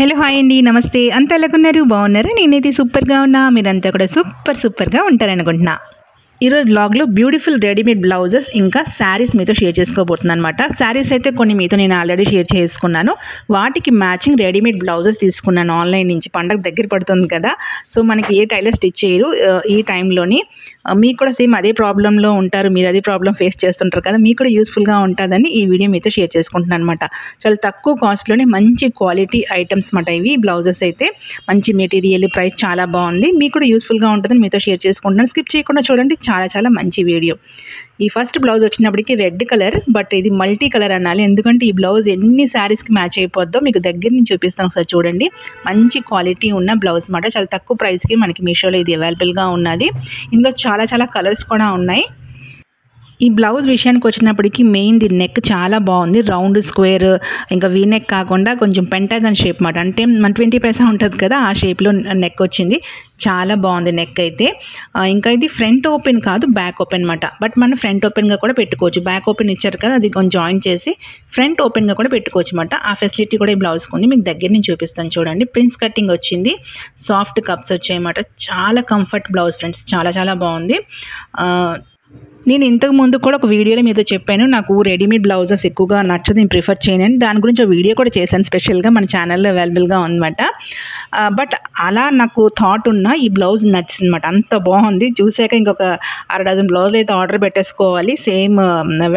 Hello hi అండి, నమస్తే. అంతా ఎలాగున్నారు? బాగున్నారా? నేనైతే సూపర్గా ఉన్నా. మీరంతా కూడా సూపర్గా ఉంటారనుకుంటున్నా. ఈరోజు బ్లాగ్లో బ్యూటిఫుల్ రెడీమేడ్ బ్లౌజెస్ ఇంకా శారీస్ మీతో షేర్ చేసుకోబోతున్నాను అనమాట. శారీస్ అయితే కొన్ని మీతో నేను ఆల్రెడీ షేర్ చేసుకున్నాను. వాటికి మ్యాచింగ్ రెడీమేడ్ బ్లౌజెస్ తీసుకున్నాను ఆన్లైన్ నుంచి. పండగ దగ్గర పడుతుంది కదా, సో మనకి ఏ టైలర్ స్టిచ్ చేయరు ఈ టైంలోని. మీకు కూడా సేమ్ అదే ప్రాబ్లంలో ఉంటారు, మీరు అదే ప్రాబ్లం ఫేస్ చేస్తుంటారు కదా, మీకు కూడా యూస్ఫుల్గా ఉంటుందని ఈ వీడియో మీతో షేర్ చేసుకుంటున్నాను అనమాట. చాలా తక్కువ కాస్ట్లోనే మంచి క్వాలిటీ ఐటమ్స్ అనమాట ఇవి. బ్లౌజెస్ అయితే మంచి మెటీరియల్, ప్రైస్ చాలా బాగుంది. మీకు కూడా యూస్ఫుల్గా ఉంటుందని మీతో షేర్ చేసుకుంటున్నాను. స్కిప్ చేయకుండా చూడండి, చాలా మంచి వీడియో. ఈ ఫస్ట్ బ్లౌజ్ వచ్చినప్పటికీ రెడ్ కలర్, బట్ ఇది మల్టీ కలర్ అనాలి, ఎందుకంటే ఈ బ్లౌజ్ ఎన్ని శారీస్కి మ్యాచ్ అయిపోద్దో మీకు దగ్గర నుంచి చూపిస్తాను. ఒకసారి చూడండి. మంచి క్వాలిటీ ఉన్న బ్లౌజ్ మాట, చాలా తక్కువ ప్రైస్కి మనకి మీషోలో ఇది అవైలబుల్గా ఉన్నది. ఇందులో చాలా కలర్స్ కూడా ఉన్నాయి. ఈ బ్లౌజ్ విషయానికి వచ్చినప్పటికీ మెయిన్ ది నెక్ చాలా బాగుంది. రౌండ్, స్క్వేర్, ఇంకా వీ నెక్ కాకుండా కొంచెం పెంటాగన్ షేప్ మాట, అంటే మన 20 పైసా ఉంటుంది కదా, ఆ షేప్లో నెక్ వచ్చింది. చాలా బాగుంది నెక్ అయితే. ఇంకా ఇది ఫ్రంట్ ఓపెన్ కాదు, బ్యాక్ ఓపెన్ మాట. బట్ మనం ఫ్రంట్ ఓపెన్గా కూడా పెట్టుకోవచ్చు. బ్యాక్ ఓపెన్ ఇచ్చారు కదా, అది కొంచెం జాయిన్ చేసి ఫ్రంట్ ఓపెన్గా కూడా పెట్టుకోవచ్చు మాట. ఆ ఫెసిలిటీ కూడా ఈ బ్లౌజ్కి ఉంది. మీకు దగ్గర నుంచి చూపిస్తాను చూడండి. ప్రిన్స్ కటింగ్ వచ్చింది, సాఫ్ట్ కప్స్ వచ్చాయన్నమాట. చాలా కంఫర్ట్ బ్లౌజ్ ఫ్రెండ్స్, చాలా బాగుంది. నేను ఇంతకు ముందు కూడా ఒక వీడియోలో మీతో చెప్పాను, నాకు రెడీమేడ్ బ్లౌజెస్ ఎక్కువగా నచ్చదు, నేను ప్రిఫర్ చేయను. దాని గురించి ఒక వీడియో కూడా చేశాను, స్పెషల్గా మన ఛానల్లో అవైలబుల్గా ఉందన్నమాట. బట్ అలా నాకు థాట్ ఉన్న ఈ బ్లౌజ్ నచ్చింది అనమాట. అంత బాగుంది. చూసాక ఇంకొక 6 డజన్ బ్లౌజులు అయితే ఆర్డర్ పెట్టేసుకోవాలి సేమ్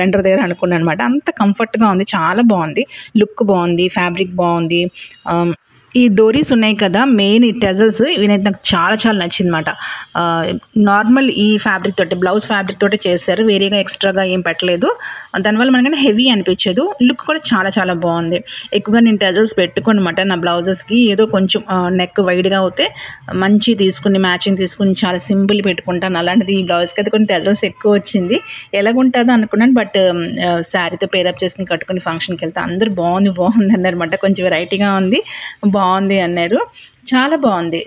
వెండర్ దగ్గర అనుకున్నాను అనమాట. అంత కంఫర్ట్గా ఉంది, చాలా బాగుంది. లుక్ బాగుంది, ఫ్యాబ్రిక్ బాగుంది. ఈ డోరీస్ ఉన్నాయి కదా, మెయిన్ ఈ టెజల్స్, ఇవైతే నాకు చాలా నచ్చింది అనమాట. నార్మల్ ఈ ఫ్యాబ్రిక్ తోటి, బ్లౌజ్ ఫ్యాబ్రిక్ తోటి చేశారు, వేరేగా ఎక్స్ట్రాగా ఏం పెట్టలేదు. దానివల్ల మనకైనా హెవీ అనిపించదు. లుక్ కూడా చాలా బాగుంది. ఎక్కువగా నేను టెజల్స్ పెట్టుకోను అనమాట నా బ్లౌజెస్కి. ఏదో కొంచెం నెక్ వైడ్గా అవుతే మంచి తీసుకుని మ్యాచింగ్ తీసుకుని చాలా సింపుల్ పెట్టుకుంటాను. అలాంటిది ఈ బ్లౌజ్కి అయితే కొన్ని టెజల్స్ ఎక్కువ వచ్చింది. ఎలాగుంటుందో అనుకున్నాను, బట్ శారీతో పేరప్ చేసుకుని కట్టుకుని ఫంక్షన్కి వెళ్తే అందరూ బాగుంది అన్నారన్నమాట. కొంచెం వెరైటీగా ఉంది, బాగుంది అన్నారు. చాలా బాగుంది.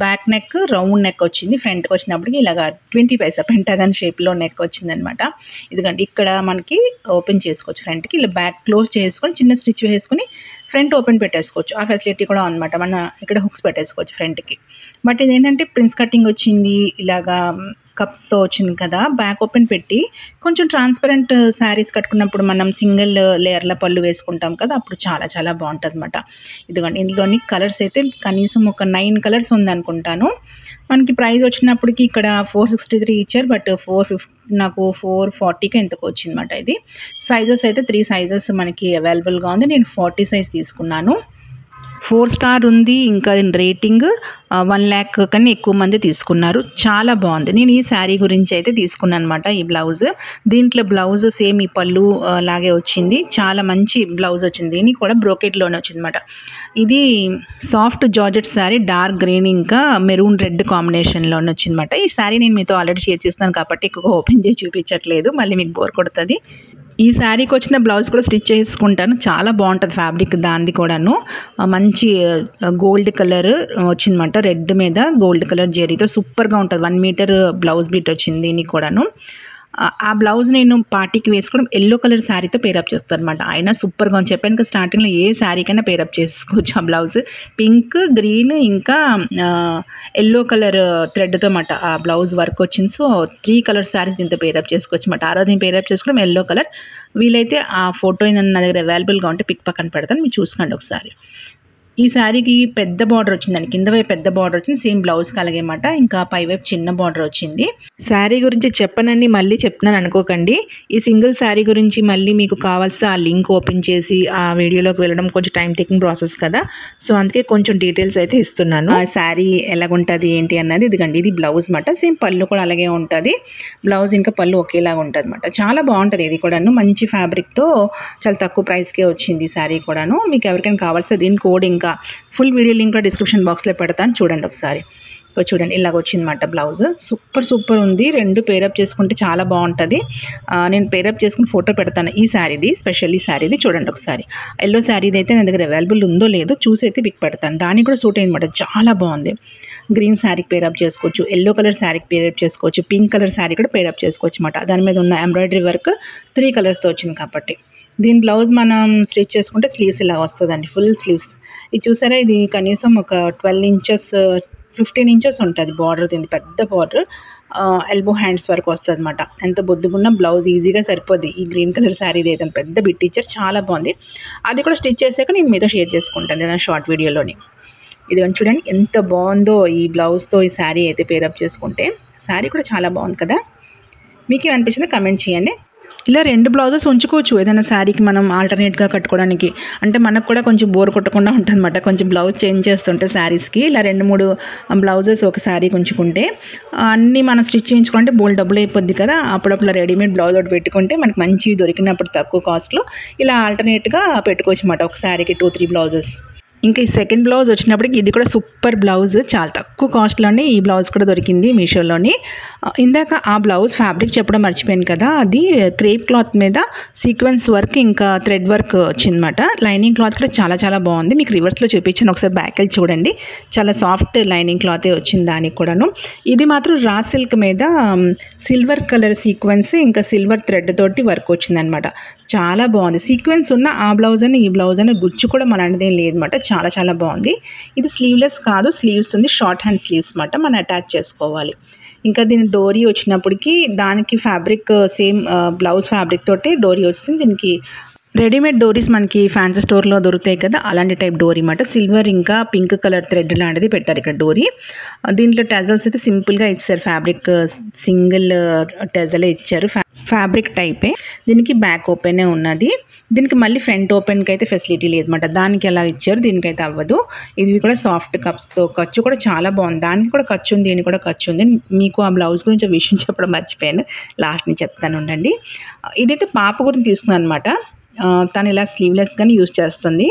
బ్యాక్ నెక్ రౌండ్ నెక్ వచ్చింది. ఫ్రంట్కి వచ్చినప్పటికి ఇలాగా 20 పైసా పెంటాగన్ షేప్లో నెక్ వచ్చింది అనమాట. ఇదిగండి, ఇక్కడ మనకి ఓపెన్ చేసుకోవచ్చు ఫ్రంట్కి. ఇలా బ్యాక్ క్లోజ్ చేసుకొని చిన్న స్టిచ్ వేసుకొని ఫ్రంట్ ఓపెన్ పెట్టేసుకోవచ్చు. ఆ ఫెసిలిటీ కూడా అనమాట. మన ఇక్కడ హుక్స్ పెట్టేసుకోవచ్చు ఫ్రంట్కి. బట్ ఇదేంటంటే ప్రిన్స్ కటింగ్ వచ్చింది, ఇలాగా కప్స్తో వచ్చింది కదా. బ్యాక్ ఓపెన్ పెట్టి కొంచెం ట్రాన్స్పరెంట్ శారీస్ కట్టుకున్నప్పుడు మనం సింగిల్ లేయర్ల పళ్ళు వేసుకుంటాం కదా, అప్పుడు చాలా బాగుంటుంది అనమాట. ఇదిగోండి, ఇందులోని కలర్స్ అయితే కనీసం ఒక 9 కలర్స్ ఉందనుకుంటాను. మనకి ప్రైస్ వచ్చినప్పటికి ఇక్కడ 463 ఇచ్చారు, బట్ 450 నాకు 440కి ఎంతకు వచ్చిందన్నమాట. ఇది సైజెస్ అయితే 3 సైజెస్ మనకి అవైలబుల్గా ఉంది. నేను 40 సైజ్ తీసుకున్నాను. 4 స్టార్ ఉంది. ఇంకా రేటింగ్ 1 lakh కన్నా ఎక్కువ మంది తీసుకున్నారు. చాలా బాగుంది. నేను ఈ శారీ గురించి అయితే తీసుకున్నాను అనమాట. ఈ బ్లౌజ్, దీంట్లో బ్లౌజ్ సేమ్ ఈ పళ్ళు లాగే వచ్చింది. చాలా మంచి బ్లౌజ్ వచ్చింది. దీనికి కూడా బ్రోకెట్లోనే వచ్చింది అనమాట. ఇది soft georgette sari, dark green ఇంకా మెరూన్ రెడ్ కాంబినేషన్లోనే వచ్చిందన్నమాట. ఈ శారీ నేను మీతో ఆల్రెడీ షేర్ చేస్తున్నాను కాబట్టి ఎక్కువగా ఓపెన్ చేసి చూపించట్లేదు, మళ్ళీ మీకు బోర్ కొడుతుంది. ఈ శారీకి వచ్చిన బ్లౌజ్ కూడా స్టిచ్ చేసుకుంటాను. చాలా బాగుంటుంది ఫ్యాబ్రిక్ దానిది కూడాను. మంచి గోల్డ్ కలర్ వచ్చిందన్నమాట. రెడ్ మీద గోల్డ్ కలర్ జరీతో సూపర్గా ఉంటుంది. 1 మీటర్ బ్లౌజ్ బీట్ వచ్చింది దీనికి కూడాను. ఆ బ్లౌజ్ నేను పార్టీకి వేసుకోవడం ఎల్లో కలర్ శారీతో పేరప్ చేస్తాను అనమాట. అయినా సూపర్గా ఉంది. చెప్పాను కదా స్టార్టింగ్లో, ఏ శారీకైనా పేరప్ చేసుకోవచ్చు ఆ బ్లౌజ్. పింక్, గ్రీన్ ఇంకా ఎల్లో కలర్ థ్రెడ్తో అన్నమాట ఆ బ్లౌజ్ వర్క్ వచ్చింది. సో 3 కలర్ శారీస్ దీంతో పేరప్ చేసుకోవచ్చు అన్నమాట. ఆ రోజు నేను పేరప్ చేసుకోవడం ఎల్లో కలర్. వీలైతే ఆ ఫోటో నా దగ్గర అవైలబుల్గా ఉంటే పిక్ పక్కన పెడతాను, మీరు చూసుకోండి ఒకసారి. ఈ శారీకి పెద్ద బార్డర్ వచ్చిందండి. కింద వైపు పెద్ద బార్డర్ వచ్చింది, సేమ్ బ్లౌజ్కి అలాగేమాట. ఇంకా పై వైపు చిన్న బార్డర్ వచ్చింది. శారీ గురించి చెప్పనని మళ్ళీ చెప్తున్నాను అనుకోకండి. ఈ సింగిల్ శారీ గురించి మళ్ళీ మీకు కావాల్సిన ఆ లింక్ ఓపెన్ చేసి ఆ వీడియోలోకి వెళ్ళడం కొంచెం టైం టేకింగ్ ప్రాసెస్ కదా, సో అందుకే కొంచెం డీటెయిల్స్ అయితే ఇస్తున్నాను. ఆ శారీ ఎలాగుంటుంది ఏంటి అన్నది. ఇదిగండి, ఇది బ్లౌజ్ మాట. సేమ్ పళ్ళు కూడా అలాగే ఉంటుంది. బ్లౌజ్ ఇంకా పళ్ళు ఒకేలాగా ఉంటుంది అనమాట. చాలా బాగుంటుంది. ఇది కూడాను మంచి ఫ్యాబ్రిక్తో చాలా తక్కువ ప్రైస్కే వచ్చింది ఈ శారీ కూడాను. మీకు ఎవరికైనా కావాల్సిన దీని కోడ్ ఇంకా ఫుల్ వీడియో లింక్ డిస్క్రిప్షన్ బాక్స్లో పెడతాను, చూడండి ఒకసారి. చూడండి, ఇలాగ వచ్చిందన్నమాట బ్లౌజ్. సూపర్ ఉంది. 2 పేరప్ చేసుకుంటే చాలా బాగుంటుంది. నేను పేరప్ చేసుకుని ఫోటో పెడతాను ఈ శారీది, స్పెషల్ ఈ శారీది. చూడండి ఒకసారి. ఎల్లో శారీది అయితే నా దగ్గర అవైలబుల్ ఉందో లేదో చూసి అయితే పిక్ పెడతాను. దానికి కూడా సూట్ అయిందన్నమాట. చాలా బాగుంది. గ్రీన్ శారీకి పేరప్ చేసుకోవచ్చు, ఎల్లో కలర్ శారీకి పేరప్ చేసుకోవచ్చు, పింక్ కలర్ శారీ కూడా పేరప్ చేసుకోవచ్చు అన్నమాట. దాని మీద ఉన్న ఎంబ్రాయిడరీ వర్క్ 3 కలర్స్తో వచ్చింది కాబట్టి. దీని బ్లౌజ్ మనం స్టిచ్ చేసుకుంటే స్లీవ్స్ ఇలా వస్తుందండి, ఫుల్ స్లీవ్స్. ఇది చూసారా, ఇది కనీసం ఒక 12 ఇంచెస్ 15 ఇంచెస్ ఉంటుంది బార్డర్. దీని పెద్ద బార్డర్, ఎల్బో హ్యాండ్స్ వరకు వస్తుంది అనమాట. ఎంత బొద్దుగున్న బ్లౌజ్ ఈజీగా సరిపోద్ది. ఈ గ్రీన్ కలర్ శారీ ఏదైతే పెద్ద బిట్ ఇచ్చారు, చాలా బాగుంది. అది కూడా స్టిచ్ చేశాక నేను మీతో షేర్ చేసుకుంటాను నా షార్ట్ వీడియోలోని. ఇది చూడండి ఎంత బాగుందో ఈ బ్లౌజ్తో ఈ శారీ అయితే పేరప్ చేసుకుంటే. శారీ కూడా చాలా బాగుంది కదా, మీకు ఏమనిపించిందో కమెంట్ చేయండి. ఇలా 2 బ్లౌజెస్ ఉంచుకోవచ్చు ఏదైనా శారీకి మనం ఆల్టర్నేట్గా కట్టుకోవడానికి. అంటే మనకు కూడా కొంచెం బోర్ కొట్టకుండా ఉంటుంది అనమాట, కొంచెం బ్లౌజ్ చేంజ్ చేస్తుంటే శారీస్కి. ఇలా 2-3 బ్లౌజెస్ ఒక శారీకి ఉంచుకుంటే అన్నీ మనం స్టిచ్ చేయించుకుంటే బోల్డ్ డబ్బులు అయిపోద్ది కదా. అప్పుడప్పుడు రెడీమేడ్ బ్లౌజ్ ఒకటి పెట్టుకుంటే మనకి మంచి దొరికినప్పుడు తక్కువ కాస్ట్లో ఇలా ఆల్టర్నేట్గా పెట్టుకోవచ్చు అనమాట ఒక శారీకి 2-3 బ్లౌజెస్. ఇంకా ఈ సెకండ్ బ్లౌజ్ వచ్చినప్పటికి ఇది కూడా సూపర్ బ్లౌజ్, చాలా తక్కువ కాస్ట్లోనే ఈ బ్లౌజ్ కూడా దొరికింది మీషోలోని. ఇందాక ఆ బ్లౌజ్ ఫ్యాబ్రిక్ చెప్పడం మర్చిపోయాను కదా, అది క్రేప్ క్లాత్ మీద సీక్వెన్స్ వర్క్ ఇంకా థ్రెడ్ వర్క్ వచ్చిందన్నమాట. లైనింగ్ క్లాత్ కూడా చాలా చాలా బాగుంది. మీకు రివర్స్లో చూపించాను, ఒకసారి బ్యాక్ వెళ్ళి చూడండి. చాలా సాఫ్ట్ లైనింగ్ క్లాతే వచ్చింది దానికి కూడాను. ఇది మాత్రం రా సిల్క్ మీద సిల్వర్ కలర్ సీక్వెన్స్ ఇంకా సిల్వర్ థ్రెడ్ తోటి వర్క్ వచ్చిందనమాట. చాలా బాగుంది. సీక్వెన్స్ ఉన్న ఆ బ్లౌజ్ అని ఈ బ్లౌజ్ అని గుచ్చు కూడా మన అనేదేం లేదన్నమాట. చాలా చాలా బాగుంది. ఇది స్లీవ్లెస్ కాదు, స్లీవ్స్ ఉంది, షార్ట్ హ్యాండ్ స్లీవ్స్ అన్నమాట. మనం అటాచ్ చేసుకోవాలి. ఇంకా దీని డోరీ వచ్చినప్పటికి దానికి ఫ్యాబ్రిక్ సేమ్ బ్లౌజ్ ఫ్యాబ్రిక్ తోటి డోరీ వస్తుంది. దీనికి రెడీమేడ్ డోరీస్ మనకి ఫ్యాన్సీ స్టోర్లో దొరుకుతాయి కదా, అలాంటి టైప్ డోరీ అన్నమాట. సిల్వర్ ఇంకా పింక్ కలర్ థ్రెడ్ లాంటిది పెట్టారు ఇక్కడ డోరీ. దీంట్లో టెజల్స్ అయితే సింపుల్గా ఇచ్చారు, ఫ్యాబ్రిక్ సింగిల్ టెజలే ఇచ్చారు, ఫ్యాబ్రిక్ టైపే. దీనికి బ్యాక్ ఓపెనే ఉన్నది. దీనికి మళ్ళీ ఫ్రంట్ ఓపెన్కి అయితే ఫెసిలిటీ లేదన్నమాట. దానికి ఎలా ఇచ్చారు, దీనికైతే అవ్వదు. ఇది కూడా సాఫ్ట్ కప్స్తో, ఖర్చు కూడా చాలా బాగుంది. దానికి కూడా ఖర్చు ఉంది, దీనికి కూడా ఖర్చు ఉంది. మీకు ఆ బ్లౌజ్ గురించి విషయం చెప్పడం మర్చిపోయాను, లాస్ట్ని చెప్తాను ఉండండి. ఇదైతే పాప గురించి తీసుకున్నాను అనమాట. తను ఇలా స్లీవ్లెస్గానే యూజ్ చేస్తుంది.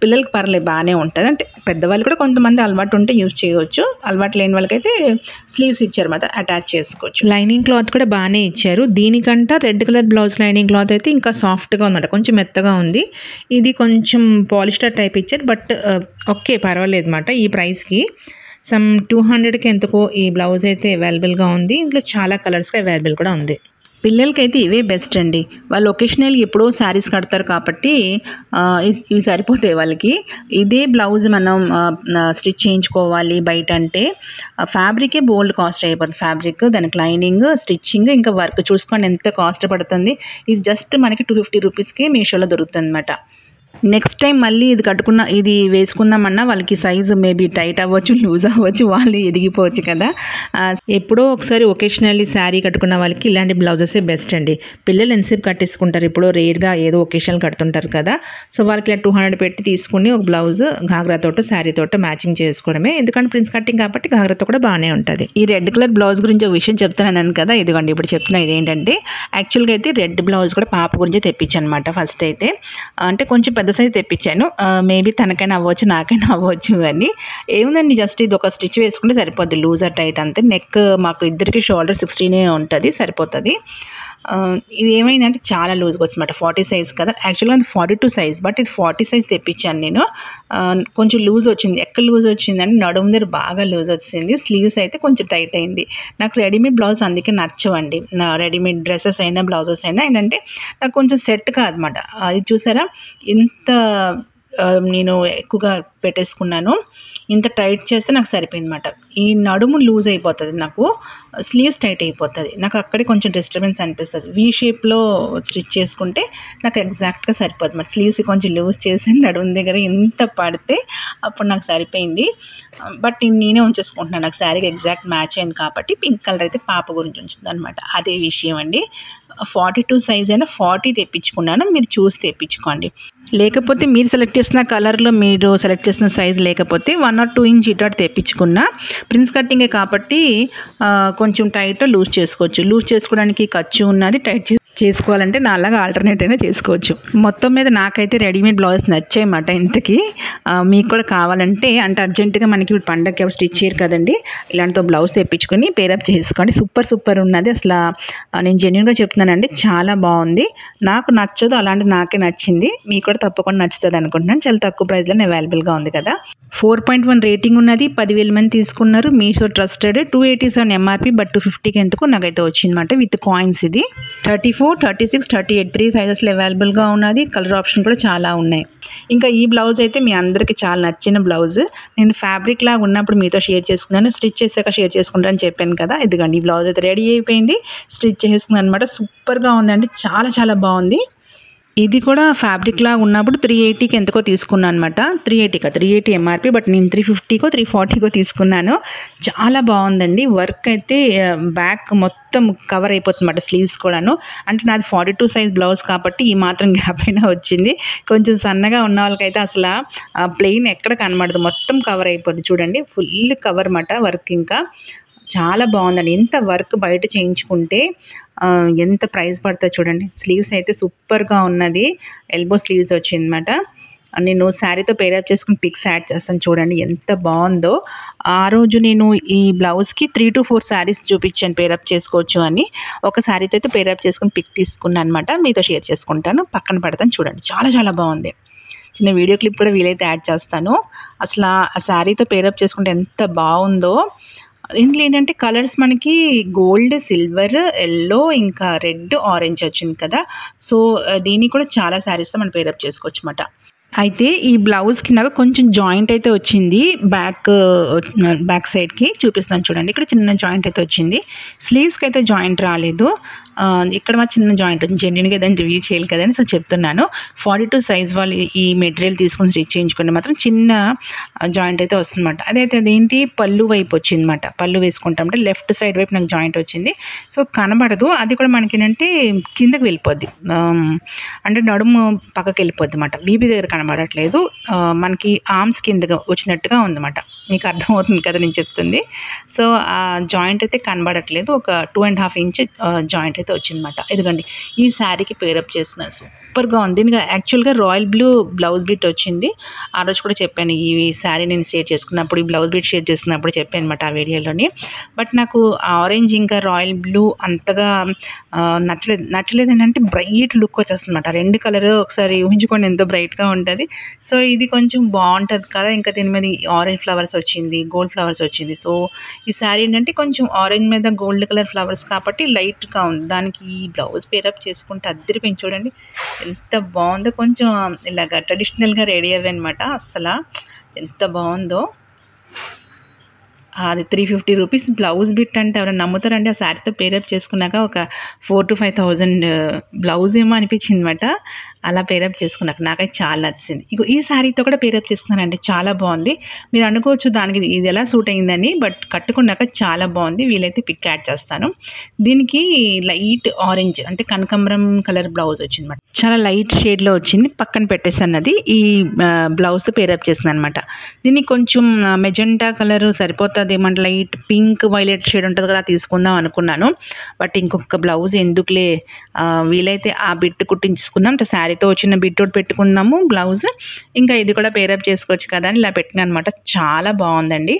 పిల్లలకి పర్లేదు, బాగానే ఉంటుంది. అంటే పెద్దవాళ్ళు కూడా కొంతమంది అలవాటు ఉంటే యూజ్ చేయవచ్చు, అలవాటు లేని వాళ్ళకైతే స్లీవ్స్ ఇచ్చారన్నమాట, అటాచ్ చేసుకోవచ్చు. లైనింగ్ క్లాత్ కూడా బాగానే ఇచ్చారు. దీనికంట red colour blouse lining cloth అయితే ఇంకా సాఫ్ట్గా ఉందన్నమాట, కొంచెం మెత్తగా ఉంది. ఇది కొంచెం పాలిస్టర్ టైప్ ఇచ్చారు, బట్ ఓకే పర్వాలేదు అన్నమాట. ఈ ప్రైస్కి సమ్ 200కి ఎంతకో ఈ బ్లౌజ్ అయితే అవైలబుల్గా ఉంది. ఇంట్లో చాలా కలర్స్గా అవైలబుల్ కూడా ఉంది. పిల్లలకైతే ఇవే బెస్ట్ అండి. వాళ్ళు ఒకేషనల్ ఎప్పుడో శారీస్ కడతారు కాబట్టి ఇవి సరిపోతాయి వాళ్ళకి. ఇదే బ్లౌజ్ మనం స్టిచ్ చేయించుకోవాలి బయట అంటే ఫ్యాబ్రికే బోల్డ్ కాస్ట్ అయిపోతుంది. ఫ్యాబ్రిక్, దానికి లైనింగ్, స్టిచ్చింగ్, ఇంకా వర్క్ చూసుకోండి ఎంత కాస్ట్ పడుతుంది. ఇది జస్ట్ మనకి 250 రూపీస్కి మీషోలో దొరుకుతుంది అనమాట. నెక్స్ట్ టైం మళ్ళీ ఇది వేసుకుందామన్నా వాళ్ళకి సైజు మేబీ టైట్ అవ్వచ్చు, లూజ్ అవ్వచ్చు, వాళ్ళు ఎదిగిపోవచ్చు కదా. ఎప్పుడో ఒకసారి ఒకేషనల్లీ శారీ కట్టుకున్న వాళ్ళకి ఇలాంటి బ్లౌజెసే బెస్ట్ అండి. పిల్లలు ఎంతసేపు కట్టేసుకుంటారు, ఇప్పుడు రేర్గా ఏదో ఒకేషనల్ కడుతుంటారు కదా. సో వాళ్ళకి ఇలా 200 పెట్టి తీసుకుని ఒక బ్లౌజ్ ఘాగ్రాతోటో శారీతోటో మ్యాచింగ్ చేసుకోవడమే. ఎందుకంటే ప్రిన్స్ కటింగ్ కాబట్టి ఘాగ్రాతో కూడా బాగానే ఉంటుంది. ఈ రెడ్ కలర్ బ్లౌజ్ గురించి ఒక విషయం చెప్తానన్నాను కదా, ఇదిగోండి ఇప్పుడు చెప్తున్నా. ఇదేంటంటే యాక్చువల్గా అయితే రెడ్ బ్లౌజ్ కూడా పాప గురించి తెప్పించాను అనమాట. ఫస్ట్ అయితే అంటే కొంచెం పెద్ద సైజ్ తెప్పించాను, మేబీ తనకైనా అవ్వచ్చు నాకైనా అవ్వచ్చు. కానీ ఏముందండి, జస్ట్ ఇది ఒక స్టిచ్ వేసుకుంటే సరిపోద్ది, లూజర్ టైట్ అంతే. నెక్ మాకు ఇద్దరికి షోల్డర్ 16 ఉంటుంది, సరిపోతుంది. ఇది ఏమైందంటే చాలా లూజ్గా వచ్చిందన్నమాట. 40 సైజ్ కదా, యాక్చువల్గా అది 42 సైజ్, బట్ ఇది 40 సైజ్ తెప్పించాను నేను. కొంచెం లూజ్ వచ్చింది. ఎక్కడ లూజ్ వచ్చిందంటే నడుము దగ్గర బాగా లూజ్ వచ్చింది. స్లీవ్స్ అయితే కొంచెం టైట్ అయింది. నాకు రెడీమేడ్ బ్లౌజ్ అందుకే నచ్చవండి. నా రెడీమేడ్ డ్రెస్సెస్ అయినా బ్లౌజెస్ అయినా ఏంటంటే నాకు కొంచెం సెట్ కాదన్నమాట. అది చూసారా ఇంత నేను ఎక్కువగా పెట్టేసుకున్నాను, ఇంత టైట్ చేస్తే నాకు సరిపోయింది అనమాట. ఈ నడుము లూజ్ అయిపోతుంది, నాకు స్లీవ్స్ టైట్ అయిపోతుంది, నాకు అక్కడే కొంచెం డిస్టర్బెన్స్ అనిపిస్తుంది. వీ షేప్లో స్టిచ్ చేసుకుంటే నాకు ఎగ్జాక్ట్గా సరిపోతుంది మరి. స్లీవ్స్ కొంచెం లూజ్ చేసి నడుము దగ్గర ఇంత పడితే అప్పుడు నాకు సరిపోయింది. బట్ నేనే ఉంచేసుకుంటున్నాను, నాకు శారీకి ఎగ్జాక్ట్ మ్యాచ్ అయింది కాబట్టి. పింక్ కలర్ అయితే పాప గురించి ఉంచుతుంది అనమాట. అదే విషయం అండి. 42 సైజ్ అయినా 40 తెప్పించుకున్నాను, మీరు చూసి తెప్పించుకోండి. లేకపోతే మీరు సెలెక్ట్ చేసిన కలర్లో మీరు సెలెక్ట్ చేసిన సైజ్ లేకపోతే 1 or 2 ఇంచ్ ఇటు తెప్పించుకున్నా. ప్రిన్స్ కట్టింగే కాబట్టి కొంచెం టైట్ లూజ్ చేసుకోవచ్చు. లూజ్ చేసుకోవడానికి ఖర్చు ఉన్నది, టైట్ చేసుకోవాలంటే నాలాగా ఆల్టర్నేట్ అయినా చేసుకోవచ్చు. మొత్తం మీద నాకైతే రెడీమేడ్ బ్లౌజెస్ నచ్చాయన్నమాట. ఇంతకీ మీకు కూడా కావాలంటే అంటే అర్జెంటుగా మనకి ఇప్పుడు పండగకి ఎవరు స్టిచ్ చేయరు కదండి, ఇలాంటితో బ్లౌజ్ తెప్పించుకొని పేరప్ చేసుకోండి. సూపర్ ఉన్నది అసలు. నేను జెన్యూన్గా చెప్తున్నానండి, చాలా బాగుంది. నాకు నచ్చదు అలాంటి నాకే నచ్చింది, మీకు కూడా తప్పకుండా నచ్చుతుంది అనుకుంటున్నాను. చాలా తక్కువ ప్రైస్లోనే అవైలబుల్గా ఉంది కదా. 4.1 రేటింగ్ ఉన్నది, 10,000 మంది తీసుకున్నారు. మీషో ట్రస్టెడ్. 287 MRP, బట్ 250కి ఎందుకు నాకైతే వచ్చిందన్నమాట విత్ కాయిన్స్. ఇది 34 34, 36, 38 3 సైజెస్లో అవైలబుల్గా ఉన్నది. కలర్ ఆప్షన్ కూడా చాలా ఉన్నాయి. ఇంకా ఈ బ్లౌజ్ అయితే మీ అందరికీ చాలా నచ్చిన బ్లౌజ్. నేను ఫ్యాబ్రిక్ లాగా ఉన్నప్పుడు మీతో షేర్ చేసుకున్నాను, స్టిచ్ చేశాక షేర్ చేసుకుంటానని చెప్పాను కదా. ఇదిగోండి ఈ బ్లౌజ్ అయితే రెడీ అయిపోయింది, స్టిచ్ చేసుకున్నాను అనమాట. సూపర్గా ఉందండి, చాలా చాలా బాగుంది. ఇది కూడా ఫ్యాబ్రిక్ లాగా ఉన్నప్పుడు 380కి ఎంతకో తీసుకున్నాను అనమాట. 380 ఎంఆర్పి, బట్ నేను 350కో 340కో తీసుకున్నాను. చాలా బాగుందండి. వర్క్ అయితే బ్యాక్ మొత్తం కవర్ అయిపోతుందన్నమాట, స్లీవ్స్ కూడాను. అంటే నాది 42 సైజ్ బ్లౌజ్ కాబట్టి ఈ మాత్రం గ్యాప్ అయినా వచ్చింది. కొంచెం సన్నగా ఉన్న వాళ్ళకైతే అసలు ప్లెయిన్ ఎక్కడ కనబడదు, మొత్తం కవర్ అయిపోద్ది. చూడండి ఫుల్ కవర్ అన్నమాట వర్క్. ఇంకా చాలా బాగుందండి. ఎంత వర్క్ బయట చేయించుకుంటే ఎంత ప్రైస్ పడుతుందో చూడండి. స్లీవ్స్ అయితే సూపర్గా ఉన్నది, ఎల్బో స్లీవ్స్ వచ్చిందన్నమాట. నేను శారీతో పేరప్ చేసుకుని పిక్స్ యాడ్ చేస్తాను చూడండి ఎంత బాగుందో. ఆ రోజు నేను ఈ బ్లౌజ్కి 3 to 4 శారీస్ చూపించాను పేరప్ చేసుకోవచ్చు అని. ఒక శారీతో అయితే పేరప్ చేసుకుని పిక్ తీసుకున్నాను అనమాట, మీతో షేర్ చేసుకుంటాను, పక్కన పెడతాను చూడండి. చాలా చాలా బాగుంది. చిన్న వీడియో క్లిప్ కూడా వీలైతే యాడ్ చేస్తాను. అసలు ఆ శారీతో పేరప్ చేసుకుంటే ఎంత బాగుందో. ఇందులో ఏంటంటే కలర్స్ మనకి గోల్డ్, సిల్వర్, ఎల్లో, ఇంకా రెడ్, ఆరెంజ్ వచ్చింది కదా. సో దీన్ని కూడా చాలా శారీస్తో మనం పేరప్ చేసుకోవచ్చు అన్నమాట. అయితే ఈ బ్లౌజ్కి నాకు కొంచెం జాయింట్ అయితే వచ్చింది, బ్యాక్ సైడ్కి చూపిస్తాను చూడండి. ఇక్కడ చిన్న జాయింట్ అయితే వచ్చింది, స్లీవ్స్కి అయితే జాయింట్ రాలేదు. ఇక్కడ మా చిన్న జాయింట్ వచ్చింది. జెన్యున్గా ఏదైనా రివ్యూ చేయాలి కదని సో చెప్తున్నాను. 42 సైజ్ వాళ్ళు ఈ మెటీరియల్ తీసుకొని స్టిచ్ చేయించుకుంటే మాత్రం చిన్న జాయింట్ అయితే వస్తుందన్నమాట. అదైతే అదేంటి పళ్ళు వైపు వచ్చిందన్నమాట. పళ్ళు వేసుకుంటామంటే లెఫ్ట్ సైడ్ వైపు నాకు జాయింట్ వచ్చింది. సో కనబడదు, అది కూడా మనకి ఏంటంటే కిందకి వెళ్ళిపోద్ది, అంటే నడుము పక్కకి వెళ్ళిపోద్ది అన్నమాట. వీపీ దగ్గర కనబడట్లేదు, మనకి ఆర్మ్స్ కిందగా వచ్చినట్టుగా ఉందన్నమాట. మీకు అర్థమవుతుంది కదా నేను చెప్తుంది. సో ఆ జాయింట్ అయితే కనబడట్లేదు, ఒక 2.5 ఇంచ్ జాయింట్ అయితే వచ్చిందన్నమాట. ఇదిగోండి ఈ శారీకి పేరప్ చేసిన సూపర్గా ఉంది. దీనికి యాక్చువల్గా రాయల్ బ్లూ బ్లౌజ్ బిట్ వచ్చింది. ఆ రోజు కూడా చెప్పాను, ఈ శారీ నేను షేర్ చేసుకున్నప్పుడు, ఈ బ్లౌజ్ బిట్ షేర్ చేసుకున్నప్పుడు చెప్పాను అనమాట ఆ వీడియోలోని. బట్ నాకు ఆరెంజ్ ఇంకా రాయల్ బ్లూ అంతగా నచ్చలేదు ఏంటంటే బ్రైట్ లుక్ వచ్చేస్తుంది అనమాట. రెండు కలర్ ఒకసారి ఊహించుకోండి ఎంతో బ్రైట్గా ఉంటుంది. సో ఇది కొంచెం బాగుంటుంది కదా. ఇంకా దీని మీద ఆరెంజ్ ఫ్లవర్స్ వచ్చింది, గోల్డ్ ఫ్లవర్స్ వచ్చింది. సో ఈ శారీ ఏంటంటే కొంచెం ఆరెంజ్ మీద గోల్డ్ కలర్ ఫ్లవర్స్ కాబట్టి లైట్గా ఉంది. దానికి ఈ బ్లౌజ్ పేరప్ చేసుకుంటే అద్దరిపోయింది చూడండి ఎంత బాగుందో. కొంచెం ఇలాగ ట్రెడిషనల్గా రెడీ అవ్వే అనమాట. అసలు ఎంత బాగుందో. అది 350 రూపీస్ బ్లౌజ్ బిట్ అంటే ఎవరైనా నమ్ముతారండి? ఆ శారీతో పేరప్ చేసుకున్నాక ఒక 4,000 to 5,000 బ్లౌజ్ ఏమో అనిపించింది అనమాట. అలా పేరప్ చేసుకున్నాక నాకైతే చాలా నచ్చింది. ఇగో ఈ శారీతో కూడా పేరప్ చేసుకున్నానండి, చాలా బాగుంది. మీరు అనుకోవచ్చు దానికి ఇది ఎలా సూట్ అయిందని, బట్ కట్టుకున్నాక చాలా బాగుంది. వీలైతే పిక్ యాడ్ చేస్తాను. దీనికి లైట్ ఆరెంజ్ అంటే కనకాంబరం కలర్ బ్లౌజ్ వచ్చింది అనమాట. చాలా లైట్ షేడ్లో వచ్చింది, పక్కన పెట్టేసన్నది ఈ బ్లౌజ్తో పేరప్ చేసింది అనమాట. దీనికి కొంచెం మెజెంటా కలర్ సరిపోతుంది, ఏమంటే లైట్ పింక్ వైలెట్ షేడ్ ఉంటుంది కదా, తీసుకుందాం అనుకున్నాను. బట్ ఇంకొక బ్లౌజ్ ఎందుకులే, వీలైతే ఆ బిట్ కుట్టించుకుందాం, అంటే శారీతో వచ్చిన బిట్ ఒకటి పెట్టుకుందాము బ్లౌజ్, ఇంకా ఇది కూడా పేరప్ చేసుకోవచ్చు కదా అని ఇలా పెట్టినా అనమాట. చాలా బాగుందండి.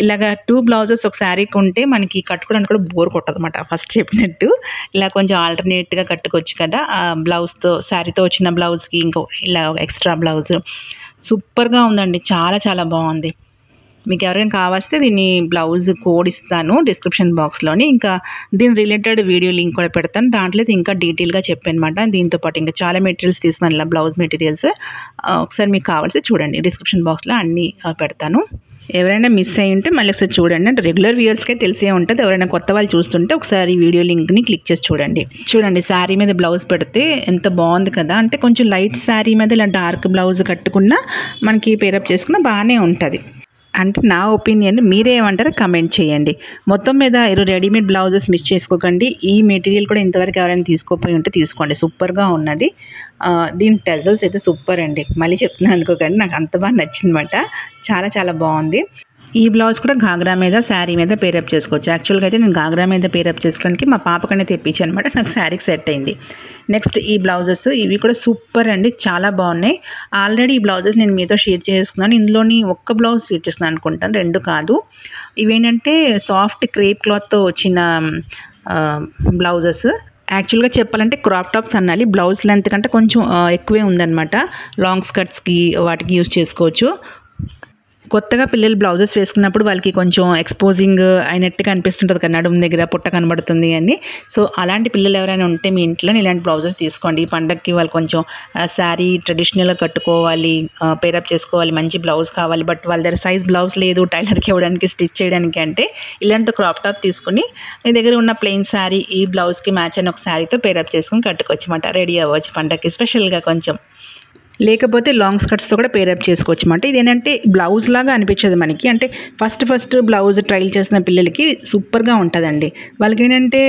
ఇలాగ 2 బ్లౌజెస్ ఒక శారీకి ఉంటే మనకి కట్టుకోవడానికి కూడా బోర్ కొట్టదు అనమాట. ఫస్ట్ చెప్పినట్టు ఇలా కొంచెం ఆల్టర్నేట్గా కట్టుకోవచ్చు కదా. ఆ బ్లౌజ్తో శారీతో వచ్చిన బ్లౌజ్కి ఇంకో ఇలా ఎక్స్ట్రా బ్లౌజ్ సూపర్గా ఉందండి, చాలా చాలా బాగుంది. మీకు ఎవరైనా కావాల్స్తే దీన్ని బ్లౌజ్ కోడ్ ఇస్తాను డిస్క్రిప్షన్ బాక్స్లోని. ఇంకా దీని రిలేటెడ్ వీడియో లింక్ కూడా పెడతాను, దాంట్లో ఇంకా డీటెయిల్గా చెప్పానమాట. దీంతో పాటు ఇంకా చాలా మెటీరియల్స్ తీసుకున్నాను, ఇలా బ్లౌజ్ మెటీరియల్స్. ఒకసారి మీకు కావాల్సి చూడండి, డిస్క్రిప్షన్ బాక్స్లో అన్నీ పెడతాను. ఎవరైనా మిస్ అయ్యి ఉంటే మళ్ళీ ఒకసారి చూడండి. అంటే రెగ్యులర్ వ్యూవర్స్కే తెలిసే ఉంటుంది, ఎవరైనా కొత్త వాళ్ళు చూస్తుంటే ఒకసారి వీడియో లింక్ని క్లిక్ చేసి చూడండి. శారీ మీద బ్లౌజ్ పెడితే ఎంత బాగుంది కదా. అంటే కొంచెం లైట్ శారీ మీద ఇలా డార్క్ బ్లౌజ్ కట్టుకున్నా మనకి పేరప్ చేసుకున్నా బాగానే ఉంటుంది. అంటే నా ఒపీనియన్, మీరేమంటారో కమెంట్ చేయండి. మొత్తం మీద రెడీమేడ్ బ్లౌజెస్ మిస్ చేసుకోకండి. ఈ మెటీరియల్ కూడా ఇంతవరకు ఎవరైనా తీసుకోపోయి ఉంటే తీసుకోండి, సూపర్గా ఉన్నది. దీని టెజల్స్ అయితే సూపర్ అండి, మళ్ళీ చెప్తున్నాను అనుకోకండి, నాకు అంత బాగా నచ్చిందన్నమాట. చాలా చాలా బాగుంది. ఈ బ్లౌజ్ కూడా ఘాగ్రా మీద శారీ మీద పేరప్ చేసుకోవచ్చు. యాక్చువల్గా అయితే నేను ఘాగ్రా మీద పేరప్ చేసుకోవడానికి మా పాపకనే తెప్పించాను అనమాట, నాకు శారీకి సెట్ అయింది. నెక్స్ట్ ఈ బ్లౌజెస్, ఇవి కూడా సూపర్ అండి, చాలా బాగున్నాయి. ఆల్రెడీ ఈ బ్లౌజెస్ నేను మీతో షేర్ చేస్తున్నాను. ఇందులోని ఒక్క బ్లౌజ్ షేర్ చేస్తున్నాను అనుకుంటాను, 2 కాదు. ఇవేంటంటే సాఫ్ట్ క్రేప్ క్లాత్తో వచ్చిన బ్లౌజెస్. యాక్చువల్గా చెప్పాలంటే క్రాప్ టాప్స్ అనాలి, బ్లౌజ్ లెంత్ కంటే కొంచెం ఎక్కువే ఉందన్నమాట. లాంగ్ స్కర్ట్స్కి వాటికి యూజ్ చేసుకోవచ్చు. కొత్తగా పిల్లలు బ్లౌజెస్ వేసుకున్నప్పుడు వాళ్ళకి కొంచెం ఎక్స్పోజింగ్ అయినట్టుగా అనిపిస్తుంటుంది కదా, నడుము దగ్గర పుట్ట కనబడుతుంది అని. సో అలాంటి పిల్లలు ఎవరైనా ఉంటే మీ ఇంట్లో ఇలాంటి బ్లౌజెస్ తీసుకోండి. ఈ పండగకి వాళ్ళు కొంచెం శారీ ట్రెడిషనల్గా కట్టుకోవాలి, పేరప్ చేసుకోవాలి, మంచి బ్లౌజ్ కావాలి, బట్ వాళ్ళ దగ్గర సైజ్ బ్లౌజ్ లేదు టైలర్కి ఇవ్వడానికి, స్టిచ్ చేయడానికి అంటే ఇలాంటి క్రాప్ టాప్ తీసుకుని మీ దగ్గర ఉన్న ప్లెయిన్ శారీ ఈ బ్లౌజ్కి మ్యాచ్ అయిన ఒక శారీతో పేరప్ చేసుకుని కట్టుకోవచ్చు అన్నమాట. రెడీ అవ్వచ్చు పండగకి స్పెషల్గా కొంచెం. లేకపోతే లాంగ్ స్కర్ట్స్తో కూడా పేరప్ చేసుకోవచ్చు అన్నమాట. ఇదేంటంటే బ్లౌజ్ లాగా అనిపించదు మనకి, అంటే ఫస్ట్ బ్లౌజ్ ట్రైల్ చేసిన పిల్లలకి సూపర్గా ఉంటుందండి. వాళ్ళకి ఏంటంటే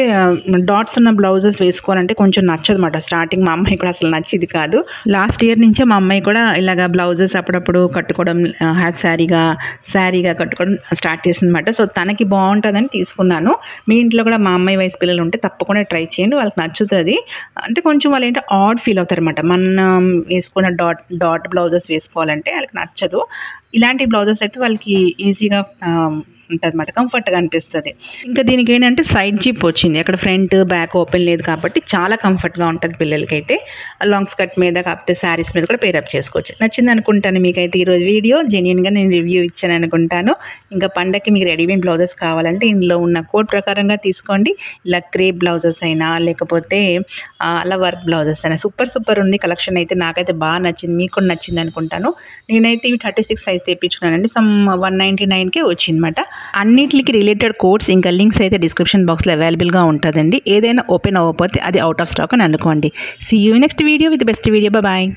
డాట్స్ ఉన్న బ్లౌజెస్ వేసుకోవాలంటే కొంచెం నచ్చదు అన్నమాట. స్టార్టింగ్ మా అమ్మాయి కూడా అసలు నచ్చేది కాదు. లాస్ట్ ఇయర్ నుంచే మా అమ్మాయి కూడా ఇలాగ బ్లౌజెస్ అప్పుడప్పుడు కట్టుకోవడం, హాఫ్ శారీగా కట్టుకోవడం స్టార్ట్ చేసింది అనమాట. సో తనకి బాగుంటుందని తీసుకున్నాను. మీ ఇంట్లో కూడా మా అమ్మాయి వయసు పిల్లలు ఉంటే తప్పకుండా ట్రై చేయండి, వాళ్ళకి నచ్చుతుంది. అంటే కొంచెం వాళ్ళు ఏంటో ఆడ్ ఫీల్ అవుతారు అనమాట. మనం వేసుకున్న డాట్ బ్లౌజెస్ వేసుకోవాలంటే వాళ్ళకి నచ్చదు. ఇలాంటి బ్లౌజెస్ అయితే వాళ్ళకి ఈజీగా ఉంటుంది అన్నమాట, కంఫర్ట్గా అనిపిస్తుంది. ఇంకా దీనికి ఏంటంటే సైడ్ జిప్ వచ్చింది, అక్కడ ఫ్రంట్ బ్యాక్ ఓపెన్ లేదు కాబట్టి చాలా కంఫర్ట్గా ఉంటుంది పిల్లలకి అయితే. లాంగ్ స్కర్ట్ మీద కాకపోతే శారీస్ మీద కూడా పేరప్ చేసుకోవచ్చు. నచ్చింది అనుకుంటాను మీకైతే ఈరోజు వీడియో. జెన్యూన్గా నేను రివ్యూ ఇచ్చాను అనుకుంటాను. ఇంకా పండగకి మీకు రెడీమేడ్ బ్లౌజెస్ కావాలంటే ఇందులో ఉన్న కోడ్ ప్రకారంగా తీసుకోండి. ఇలా క్రేప్ బ్లౌజెస్ అయినా లేకపోతే అలా వర్క్ బ్లౌజెస్ అయినా సూపర్ ఉంది కలెక్షన్ అయితే. నాకైతే బాగా నచ్చింది, మీకు కూడా నచ్చింది అనుకుంటాను. నేనైతే ఇవి 36 సైజ్ తెప్పించుకున్నానండి. సమ్ 199కే వచ్చిందన్నమాట. అన్నిటికి రిలేటెడ్ కోడ్స్ ఇంకా లింక్స్ అయితే డిస్క్రిప్షన్ బాక్స్లో అవైలబుల్గా ఉంటుందండి. ఏదైనా ఓపెన్ అవ్వకపోతే అది అవుట్ ఆఫ్ స్టాక్ అని అనుకోండి. See you next video with best video. Bye.